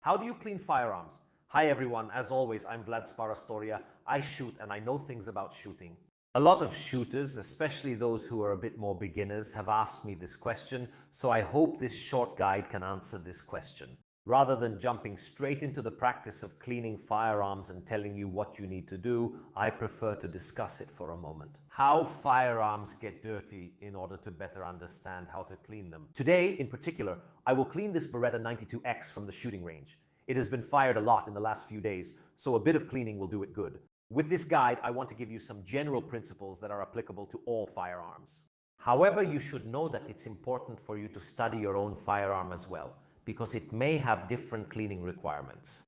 How do you clean firearms? Hi everyone, as always, I'm Vlad Sparastoria. I shoot and I know things about shooting. A lot of shooters, especially those who are a bit more beginners, have asked me this question, so I hope this short guide can answer this question. Rather than jumping straight into the practice of cleaning firearms and telling you what you need to do, I prefer to discuss it for a moment. How firearms get dirty in order to better understand how to clean them. Today, in particular, I will clean this Beretta 92X from the shooting range. It has been fired a lot in the last few days, so a bit of cleaning will do it good. With this guide, I want to give you some general principles that are applicable to all firearms. However, you should know that it's important for you to study your own firearm as well, because it may have different cleaning requirements.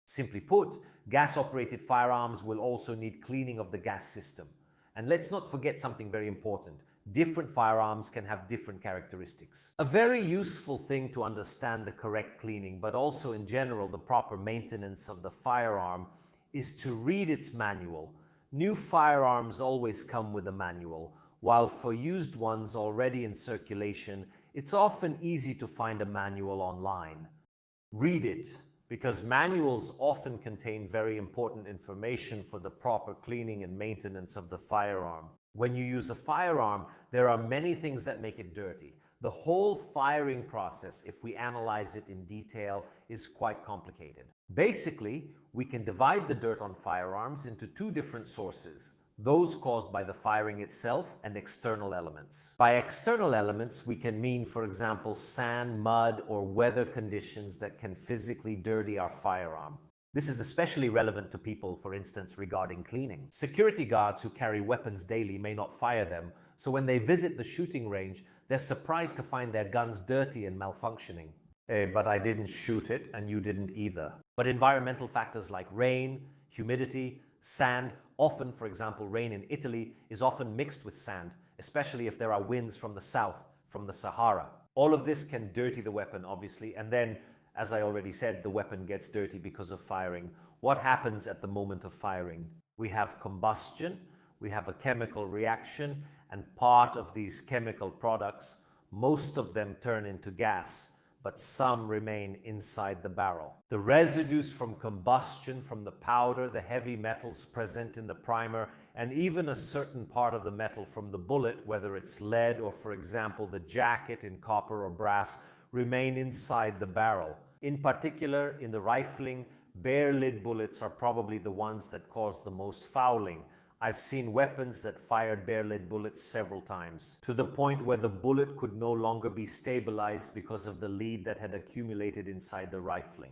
Simply put, gas-operated firearms will also need cleaning of the gas system. And let's not forget something very important. Different firearms can have different characteristics. A very useful thing to understand the correct cleaning, but also in general the proper maintenance of the firearm, is to read its manual. New firearms always come with a manual, while for used ones already in circulation, it's often easy to find a manual online. Read it, because manuals often contain very important information for the proper cleaning and maintenance of the firearm. When you use a firearm, there are many things that make it dirty. The whole firing process, if we analyze it in detail, is quite complicated. Basically, we can divide the dirt on firearms into two different sources. Those caused by the firing itself and external elements. By external elements, we can mean, for example, sand, mud, or weather conditions that can physically dirty our firearm. This is especially relevant to people, for instance, regarding cleaning. Security guards who carry weapons daily may not fire them, so when they visit the shooting range, they're surprised to find their guns dirty and malfunctioning. But I didn't shoot it, and you didn't either. But environmental factors like rain, humidity, sand, often, for example, rain in Italy is often mixed with sand, especially if there are winds from the south, from the Sahara. All of this can dirty the weapon, obviously, and then, as I already said, the weapon gets dirty because of firing. What happens at the moment of firing? We have combustion, we have a chemical reaction, and part of these chemical products, most of them turn into gas, but some remain inside the barrel. The residues from combustion, from the powder, the heavy metals present in the primer, and even a certain part of the metal from the bullet, whether it's lead or, for example, the jacket in copper or brass, remain inside the barrel. In particular, in the rifling, bare lid bullets are probably the ones that cause the most fouling. I've seen weapons that fired bare lead bullets several times, to the point where the bullet could no longer be stabilized because of the lead that had accumulated inside the rifling.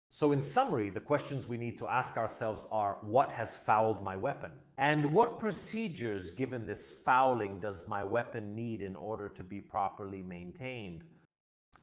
So in summary, the questions we need to ask ourselves are, what has fouled my weapon? And what procedures, given this fouling, does my weapon need in order to be properly maintained?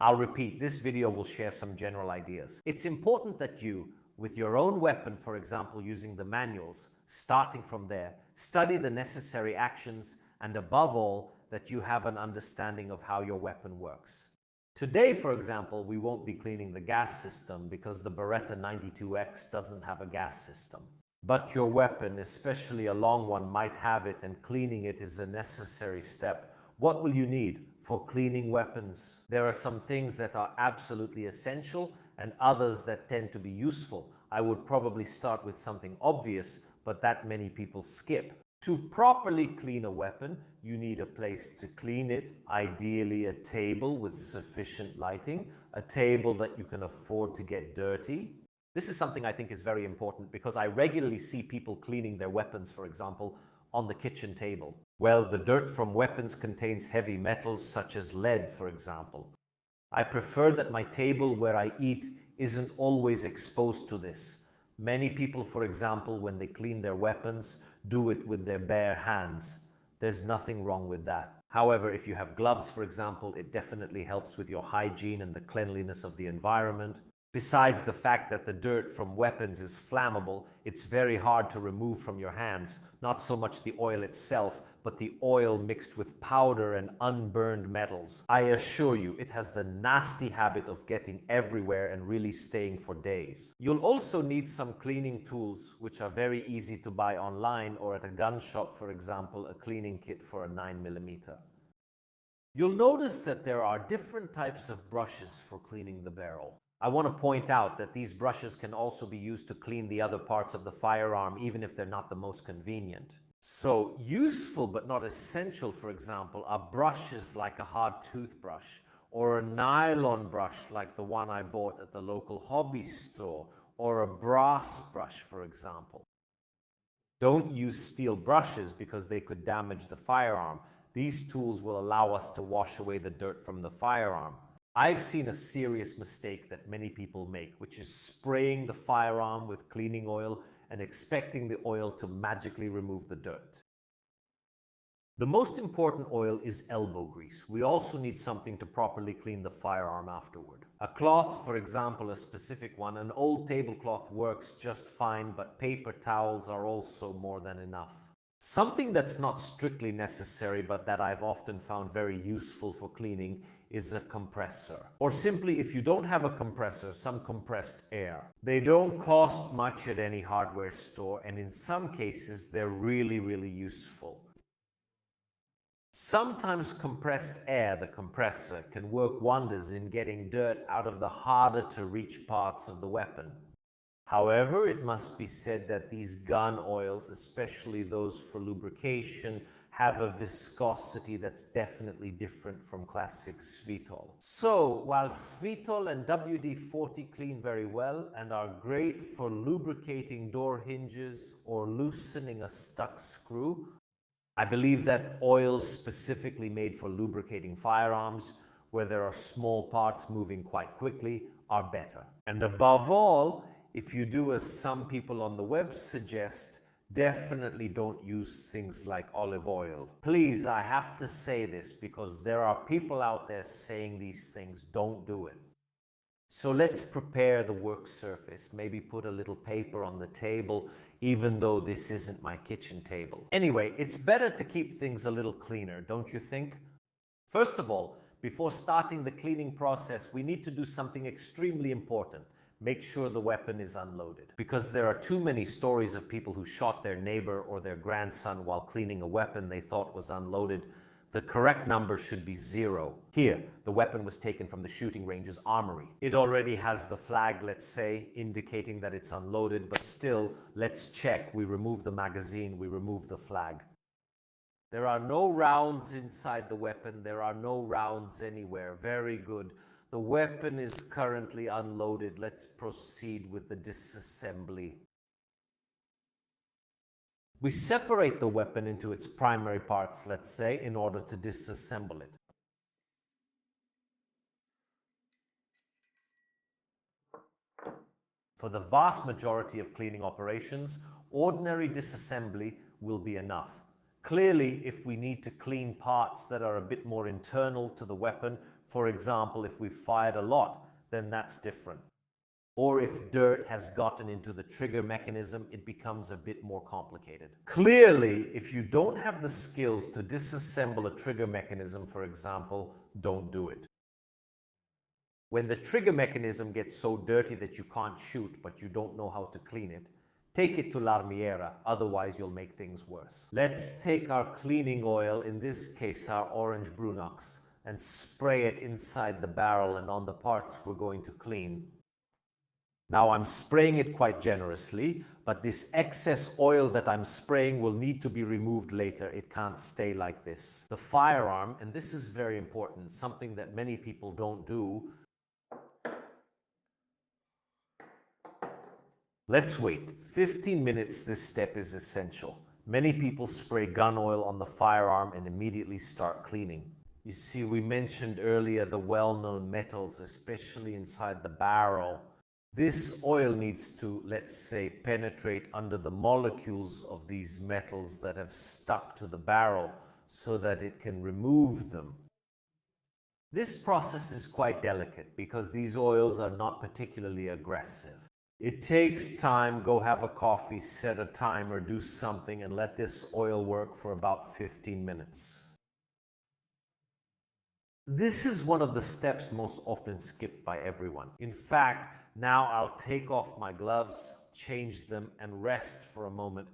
I'll repeat, this video will share some general ideas. It's important that you, with your own weapon, for example, using the manuals, starting from there, study the necessary actions, and above all, that you have an understanding of how your weapon works. Today, for example, we won't be cleaning the gas system because the Beretta 92X doesn't have a gas system. But your weapon, especially a long one, might have it, and cleaning it is a necessary step. What will you need for cleaning weapons? There are some things that are absolutely essential and others that tend to be useful. I would probably start with something obvious, but that many people skip. To properly clean a weapon, you need a place to clean it, ideally a table with sufficient lighting, a table that you can afford to get dirty. This is something I think is very important because I regularly see people cleaning their weapons, for example, on the kitchen table. Well, the dirt from weapons contains heavy metals such as lead, for example. I prefer that my table where I eat isn't always exposed to this. Many people, for example, when they clean their weapons, do it with their bare hands. There's nothing wrong with that. However, if you have gloves, for example, it definitely helps with your hygiene and the cleanliness of the environment. Besides the fact that the dirt from weapons is flammable, it's very hard to remove from your hands. Not so much the oil itself, but the oil mixed with powder and unburned metals. I assure you, it has the nasty habit of getting everywhere and really staying for days. You'll also need some cleaning tools, which are very easy to buy online or at a gun shop, for example, a cleaning kit for a 9mm. You'll notice that there are different types of brushes for cleaning the barrel. I want to point out that these brushes can also be used to clean the other parts of the firearm, even if they're not the most convenient. So useful but not essential, for example, are brushes like a hard toothbrush or a nylon brush like the one I bought at the local hobby store, or a brass brush, for example. Don't use steel brushes because they could damage the firearm. These tools will allow us to wash away the dirt from the firearm. I've seen a serious mistake that many people make, which is spraying the firearm with cleaning oil and expecting the oil to magically remove the dirt. The most important oil is elbow grease. We also need something to properly clean the firearm afterward. A cloth, for example, a specific one, an old tablecloth works just fine, but paper towels are also more than enough. Something that's not strictly necessary, but that I've often found very useful for cleaning is a compressor. Or simply, if you don't have a compressor, some compressed air. They don't cost much at any hardware store, and in some cases, they're really, really useful. Sometimes compressed air, the compressor, can work wonders in getting dirt out of the harder to reach parts of the weapon. However, it must be said that these gun oils, especially those for lubrication, have a viscosity that's definitely different from classic Svitol. So, while Svitol and WD-40 clean very well and are great for lubricating door hinges or loosening a stuck screw, I believe that oils specifically made for lubricating firearms, where there are small parts moving quite quickly, are better. And above all, if you do as some people on the web suggest, definitely don't use things like olive oil. Please, I have to say this because there are people out there saying these things. Don't do it. So let's prepare the work surface, maybe put a little paper on the table, even though this isn't my kitchen table. Anyway, it's better to keep things a little cleaner, don't you think? First of all, before starting the cleaning process, we need to do something extremely important. Make sure the weapon is unloaded. Because there are too many stories of people who shot their neighbor or their grandson while cleaning a weapon they thought was unloaded. The correct number should be 0. Here, the weapon was taken from the shooting range's armory. It already has the flag, let's say, indicating that it's unloaded, but still, let's check. We remove the magazine, we remove the flag. There are no rounds inside the weapon. There are no rounds anywhere. Very good. The weapon is currently unloaded. Let's proceed with the disassembly. We separate the weapon into its primary parts, let's say, in order to disassemble it. For the vast majority of cleaning operations, ordinary disassembly will be enough. Clearly, if we need to clean parts that are a bit more internal to the weapon, for example, if we've fired a lot, then that's different. Or if dirt has gotten into the trigger mechanism, it becomes a bit more complicated. Clearly, if you don't have the skills to disassemble a trigger mechanism, for example, don't do it. When the trigger mechanism gets so dirty that you can't shoot, but you don't know how to clean it, take it to l'armiera, otherwise you'll make things worse. Let's take our cleaning oil, in this case our orange Brunox, and spray it inside the barrel and on the parts we're going to clean. Now I'm spraying it quite generously, but this excess oil that I'm spraying will need to be removed later. It can't stay like this. The firearm, and this is very important, something that many people don't do. Let's wait. 15 minutes, this step is essential. Many people spray gun oil on the firearm and immediately start cleaning. You see, we mentioned earlier the well-known metals, especially inside the barrel. This oil needs to, let's say, penetrate under the molecules of these metals that have stuck to the barrel so that it can remove them. This process is quite delicate because these oils are not particularly aggressive. It takes time. Go have a coffee, set a timer, do something, and let this oil work for about 15 minutes. This is one of the steps most often skipped by everyone. In fact, now I'll take off my gloves, change them, and rest for a moment.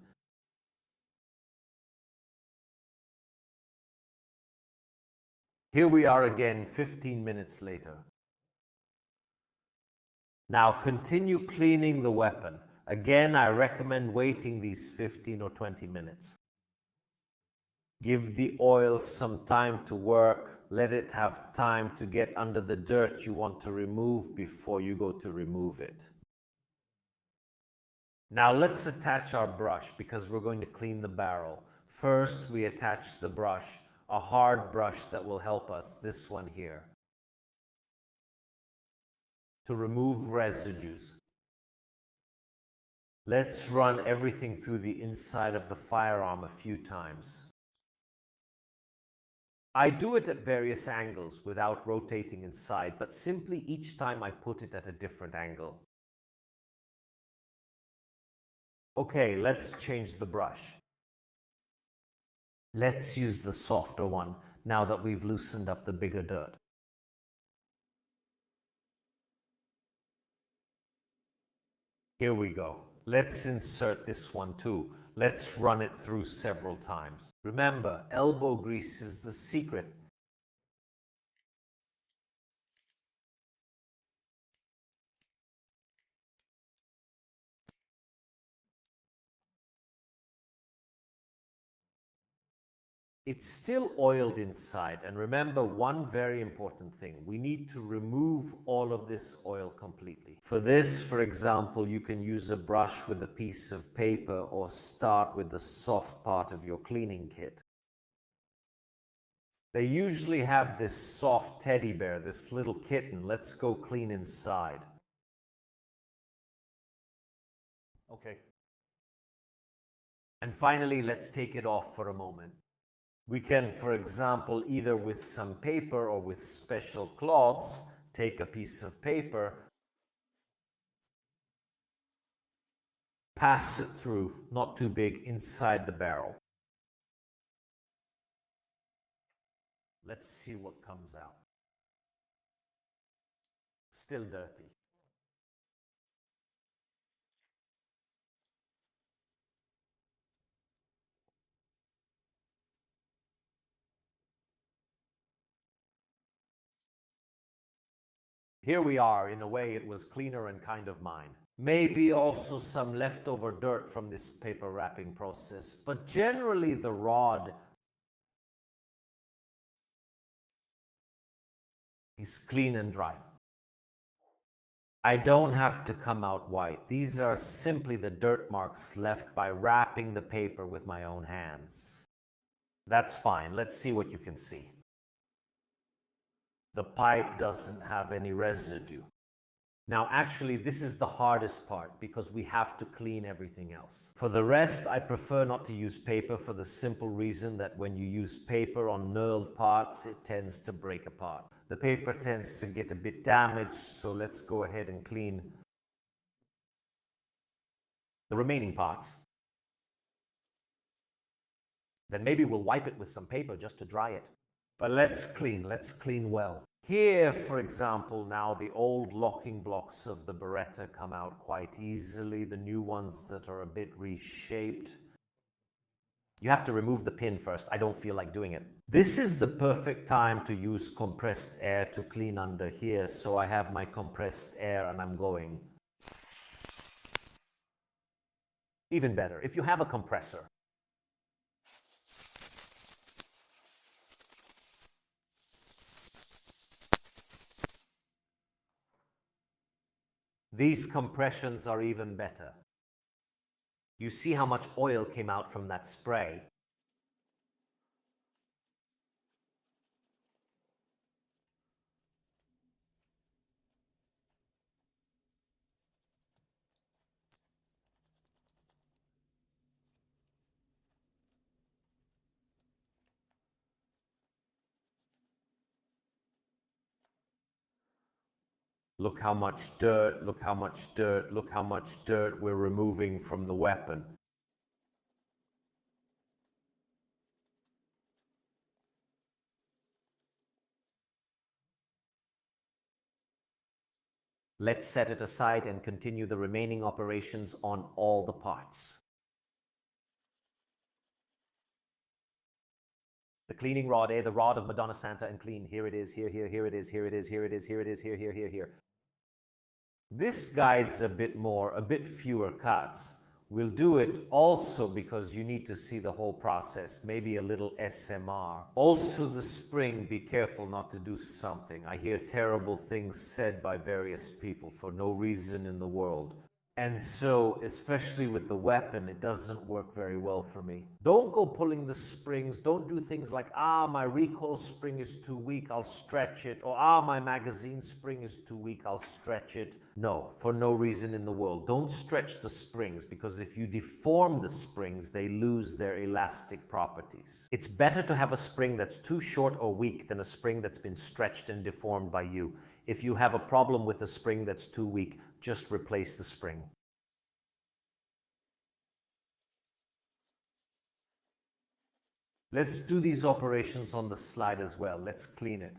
Here we are again 15 minutes later. Now continue cleaning the weapon. Again, I recommend waiting these 15 or 20 minutes. Give the oil some time to work. Let it have time to get under the dirt you want to remove before you go to remove it. Now let's attach our brush because we're going to clean the barrel. First, we attach the brush, a hard brush that will help us, this one here, to remove residues. Let's run everything through the inside of the firearm a few times. I do it at various angles without rotating inside, but simply each time I put it at a different angle. Okay, let's change the brush. Let's use the softer one now that we've loosened up the bigger dirt. Here we go. Let's insert this one too. Let's run it through several times. Remember, elbow grease is the secret. It's still oiled inside, and remember one very important thing. We need to remove all of this oil completely. For this, for example, you can use a brush with a piece of paper or start with the soft part of your cleaning kit. They usually have this soft teddy bear, this little kitten. Let's go clean inside. Okay. And finally, let's take it off for a moment. We can, for example, either with some paper or with special cloths, take a piece of paper, pass it through, not too big, inside the barrel. Let's see what comes out. Still dirty. Here we are. In a way, it was cleaner and kind of mine. Maybe also some leftover dirt from this paper wrapping process, but generally the rod is clean and dry. I don't have to come out white. These are simply the dirt marks left by wrapping the paper with my own hands. That's fine. Let's see what you can see. The pipe doesn't have any residue. Now, actually, this is the hardest part because we have to clean everything else. For the rest, I prefer not to use paper for the simple reason that when you use paper on knurled parts, it tends to break apart. The paper tends to get a bit damaged, so let's go ahead and clean the remaining parts. Then maybe we'll wipe it with some paper just to dry it. But let's clean well. Here, for example, now the old locking blocks of the Beretta come out quite easily. The new ones that are a bit reshaped. You have to remove the pin first. I don't feel like doing it. This is the perfect time to use compressed air to clean under here. So I have my compressed air and I'm going. Even better, if you have a compressor. These compressions are even better. You see how much oil came out from that spray. Look how much dirt, look how much dirt, look how much dirt we're removing from the weapon. Let's set it aside and continue the remaining operations on all the parts. The cleaning rod, the rod of Madonna Santa and clean. Here it is, here it is, here it is, here it is, here it is, here. This guides a bit fewer cuts. We'll do it also because you need to see the whole process, maybe a little SMR. Also the spring, be careful not to do something. I hear terrible things said by various people for no reason in the world. And so, especially with the weapon, it doesn't work very well for me. Don't go pulling the springs. Don't do things like, my recoil spring is too weak, I'll stretch it. Or, my magazine spring is too weak, I'll stretch it. No, for no reason in the world. Don't stretch the springs, because if you deform the springs, they lose their elastic properties. It's better to have a spring that's too short or weak than a spring that's been stretched and deformed by you. If you have a problem with a spring that's too weak, just replace the spring. Let's do these operations on the slide as well. Let's clean it.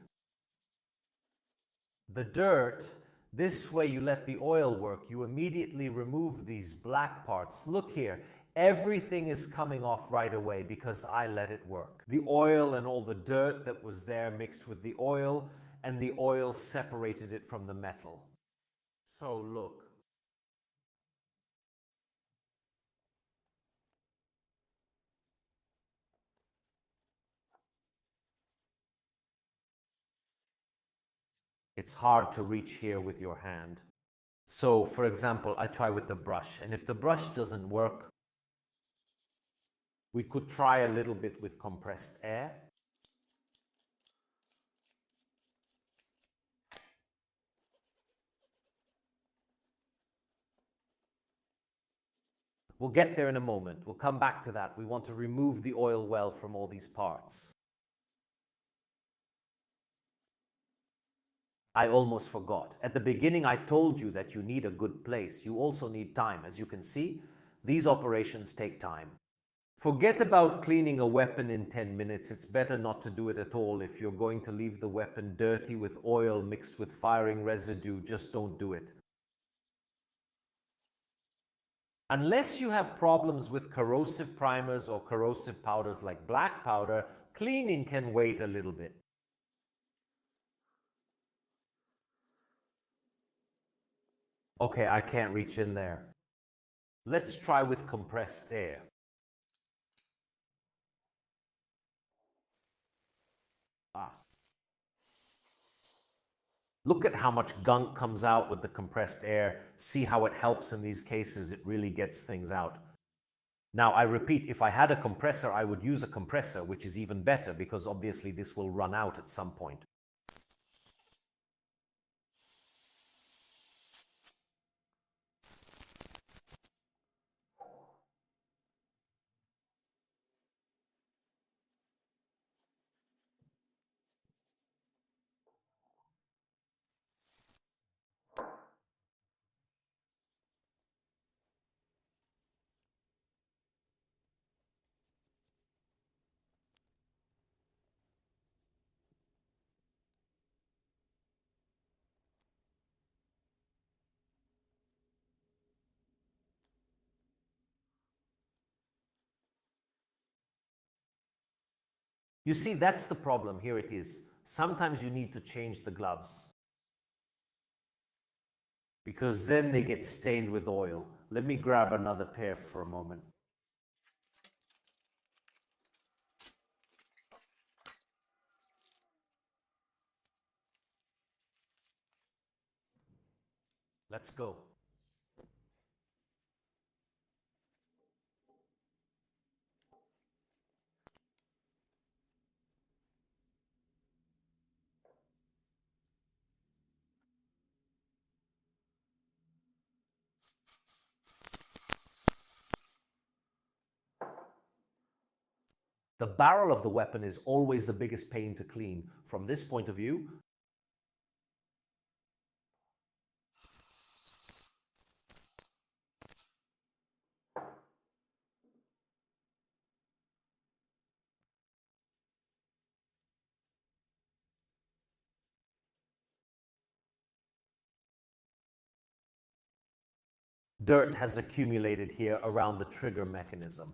The dirt, this way you let the oil work. You immediately remove these black parts. Look here. Everything is coming off right away because I let it work. The oil and all the dirt that was there mixed with the oil, and the oil separated it from the metal. So look. It's hard to reach here with your hand. So, for example, I try with the brush, and if the brush doesn't work, we could try a little bit with compressed air. We'll get there in a moment. We'll come back to that. We want to remove the oil well from all these parts. I almost forgot. At the beginning, I told you that you need a good place. You also need time. As you can see, these operations take time. Forget about cleaning a weapon in 10 minutes. It's better not to do it at all. If you're going to leave the weapon dirty with oil mixed with firing residue, just don't do it. Unless you have problems with corrosive primers or corrosive powders like black powder, cleaning can wait a little bit. Okay, I can't reach in there. Let's try with compressed air. Look at how much gunk comes out with the compressed air. See how it helps in these cases. It really gets things out. Now, I repeat, if I had a compressor, I would use a compressor, which is even better because obviously this will run out at some point. You see, that's the problem. Here it is. Sometimes you need to change the gloves because then they get stained with oil. Let me grab another pair for a moment. Let's go. The barrel of the weapon is always the biggest pain to clean. From this point of view, dirt has accumulated here around the trigger mechanism.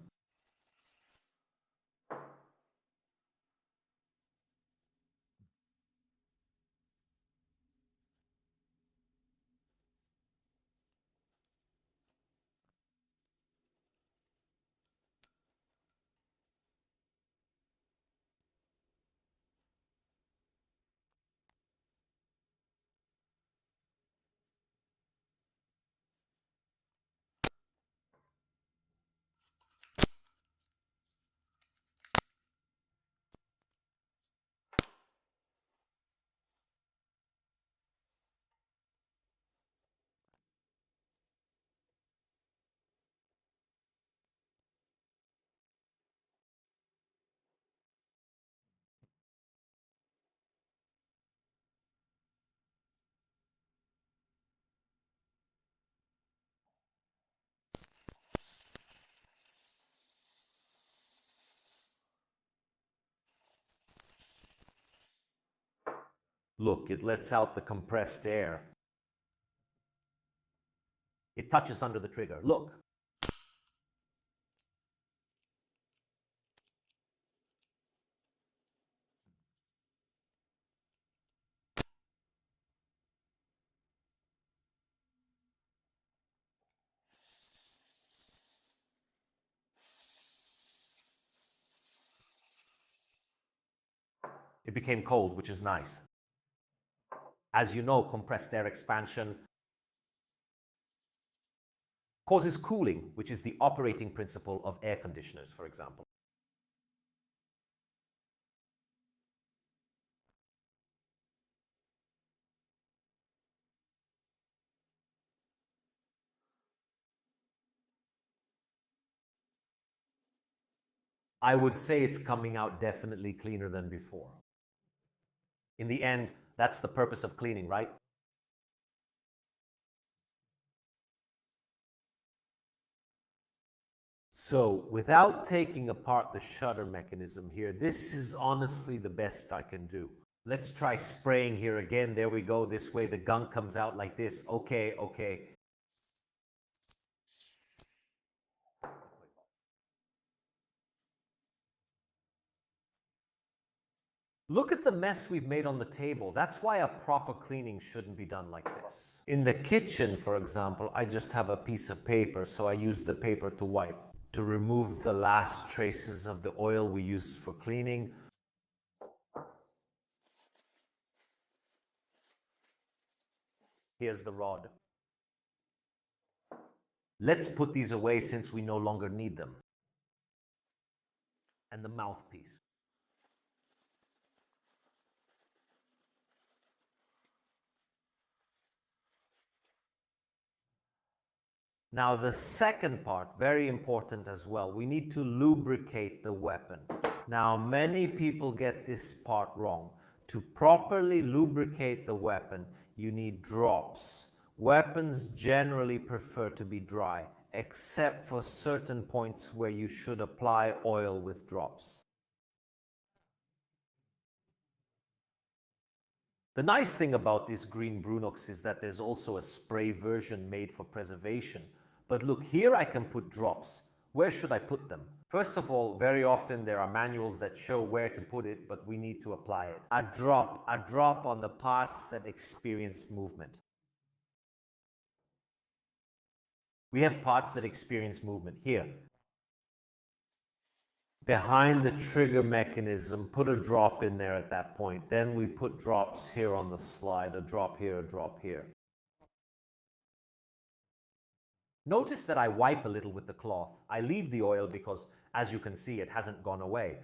Look, it lets out the compressed air. It touches under the trigger. Look. It became cold, which is nice. As you know, compressed air expansion causes cooling, which is the operating principle of air conditioners, for example. I would say it's coming out definitely cleaner than before. In the end, that's the purpose of cleaning, right? So, without taking apart the shutter mechanism here, this is honestly the best I can do. Let's try spraying here again. There we go. This way the gunk comes out like this. Okay, okay. Look at the mess we've made on the table. That's why a proper cleaning shouldn't be done like this. In the kitchen, for example, I just have a piece of paper, so I use the paper to wipe, to remove the last traces of the oil we used for cleaning. Here's the rod. Let's put these away since we no longer need them. And the mouthpiece. Now the second part, very important as well, we need to lubricate the weapon. Now many people get this part wrong. To properly lubricate the weapon, you need drops. Weapons generally prefer to be dry, except for certain points where you should apply oil with drops. The nice thing about this green Brunux is that there's also a spray version made for preservation. But look, here I can put drops. Where should I put them? First of all, very often there are manuals that show where to put it, but we need to apply it. A drop on the parts that experience movement. We have parts that experience movement here. Behind the trigger mechanism, put a drop in there at that point. Then we put drops here on the slide, a drop here, a drop here. Notice that I wipe a little with the cloth. I leave the oil because, as you can see, it hasn't gone away.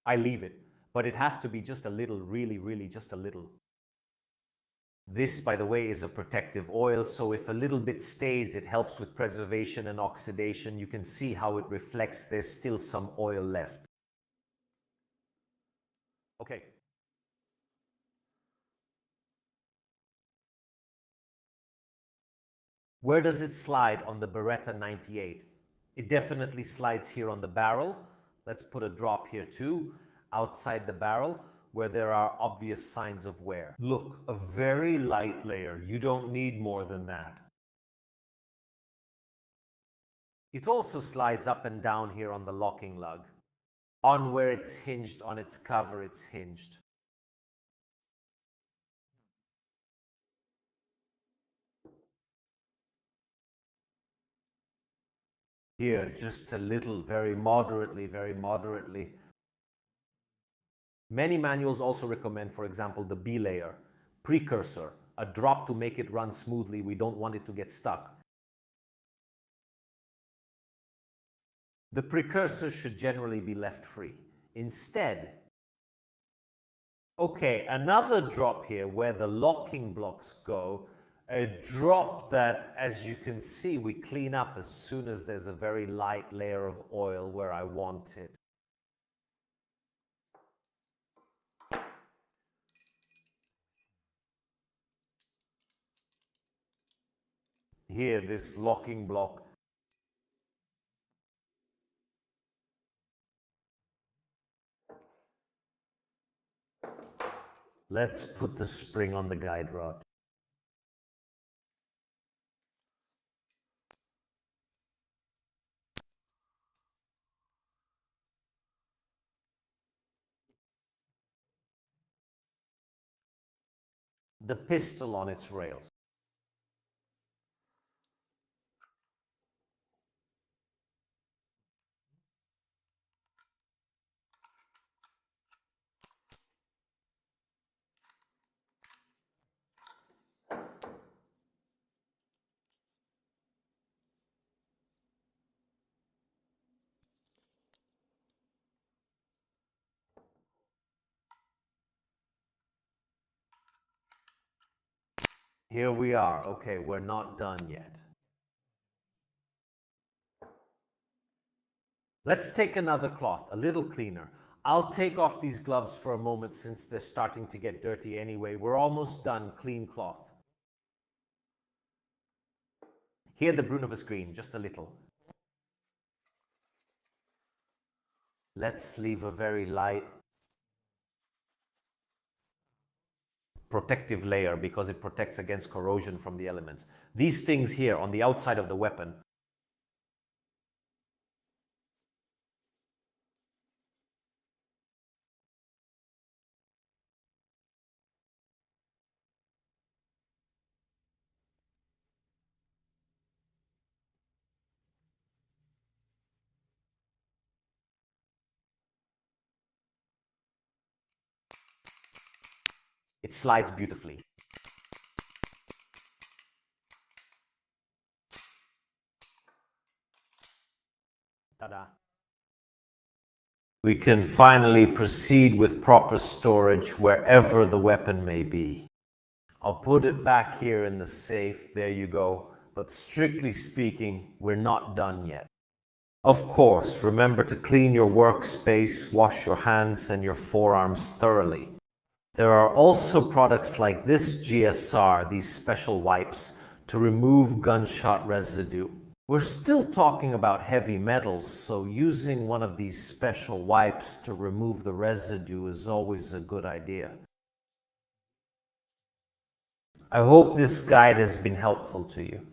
I leave it, but it has to be just a little, really just a little. This, by the way, is a protective oil, so if a little bit stays, it helps with preservation and oxidation. You can see how it reflects there's still some oil left. Okay. Where does it slide on the Beretta 98? It definitely slides here on the barrel. Let's put a drop here too, outside the barrel, where there are obvious signs of wear. Look, a very light layer. You don't need more than that. It also slides up and down here on the locking lug. On where it's hinged, on its cover, it's hinged. Here, just a little, very moderately. Many manuals also recommend, for example, the B layer, precursor, a drop to make it run smoothly. We don't want it to get stuck. The precursor should generally be left free. Instead, okay, another drop here where the locking blocks go, a drop that, as you can see, we clean up as soon as there's a very light layer of oil where I want it. Here, this locking block. Let's put the spring on the guide rod. The pistol on its rails. Here we are. Okay, we're not done yet. Let's take another cloth, a little cleaner. I'll take off these gloves for a moment since they're starting to get dirty anyway. We're almost done. Clean cloth. Here the Brunovus green, just a little. Let's leave a very light protective layer because it protects against corrosion from the elements. These things here on the outside of the weapon it slides beautifully. Ta-da! We can finally proceed with proper storage wherever the weapon may be. I'll put it back here in the safe, there you go. But strictly speaking, we're not done yet. Of course, remember to clean your workspace, wash your hands and your forearms thoroughly. There are also products like this GSR, these special wipes, to remove gunshot residue. We're still talking about heavy metals, so using one of these special wipes to remove the residue is always a good idea. I hope this guide has been helpful to you.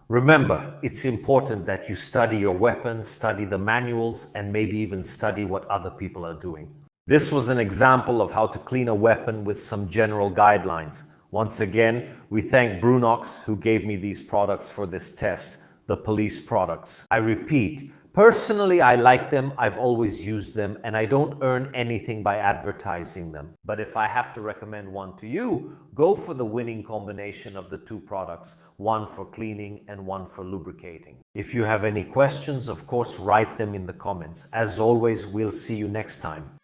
Remember, it's important that you study your weapon, study the manuals, and maybe even study what other people are doing. This was an example of how to clean a weapon with some general guidelines. Once again, we thank Brunox who gave me these products for this test, the police products. I repeat, personally I like them, I've always used them, and I don't earn anything by advertising them. But if I have to recommend one to you, go for the winning combination of the two products, one for cleaning and one for lubricating. If you have any questions, of course, write them in the comments. As always, we'll see you next time.